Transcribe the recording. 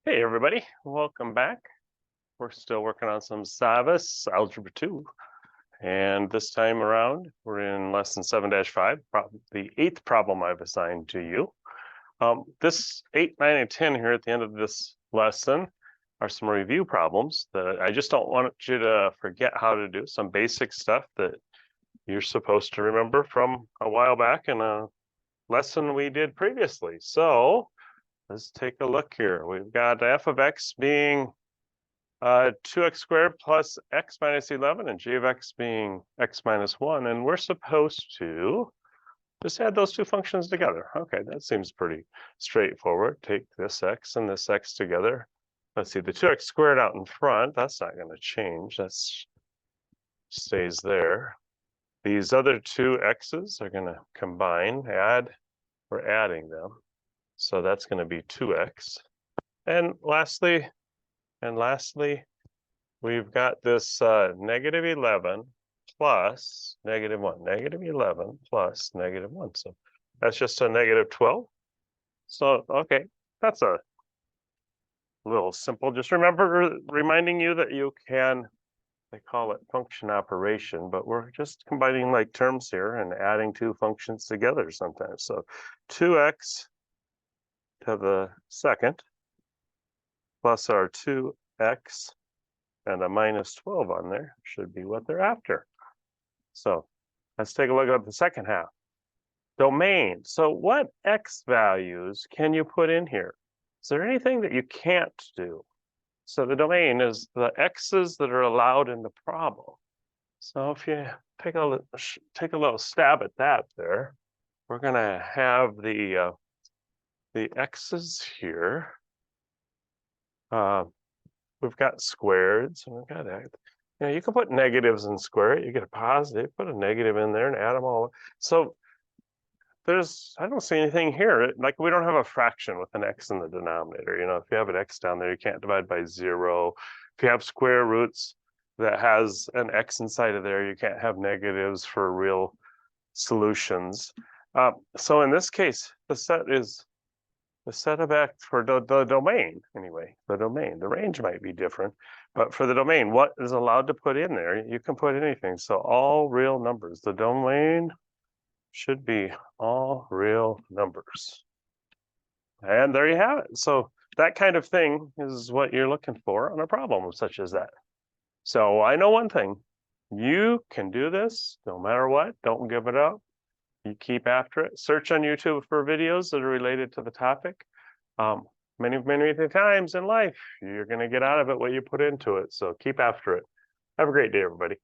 Hey everybody, welcome back. We're still working on some Savas, Algebra 2. And this time around, we're in lesson 7-5, the 8th problem I've assigned to you. This 8, 9, and 10 here at the end of this lesson are some review problems that I just don't want you to forget how to do, some basic stuff that you're supposed to remember from a while back in a lesson we did previously. So let's take a look here. We've got f of x being 2x squared plus x minus 11 and g of x being x minus 1. And we're supposed to just add those two functions together. Okay, that seems pretty straightforward. Take this x and this x together. Let's see, the 2x squared out in front, that's not going to change. That stays there. These other two x's are going to combine, we're adding them. So that's going to be 2x. And lastly, we've got this negative 11 plus negative 1. Negative 11 plus negative 1. So that's just a negative 12. So, okay, that's a little simple. Just reminding you that you can, they call it function operation, but we're just combining like terms here and adding two functions together sometimes. So 2x to the second plus our 2x and a minus 12 on there should be what they're after. So let's take a look at the second half. Domain. So what x values can you put in here? Is there anything that you can't do? So the domain is the x's that are allowed in the problem. So if you take a little stab at that there, we're going to have the x's here. We've got squareds, and we've got, you can put negatives and square it. You get a positive, put a negative in there and add them all. So I don't see anything here. Like we don't have a fraction with an x in the denominator. If you have an x down there, you can't divide by 0. If you have square roots that has an x inside of there, you can't have negatives for real solutions. So in this case, the set of x for the domain, anyway, the range might be different, but for the domain, what is allowed to put in there? You can put anything. So all real numbers. The domain should be all real numbers. And there you have it. So that kind of thing is what you're looking for on a problem such as that. So I know one thing, you can do this no matter what. Don't give it up. You keep after it. Search on YouTube for videos that are related to the topic. Many times in life, you're going to get out of it what you put into it. So keep after it. Have a great day, everybody.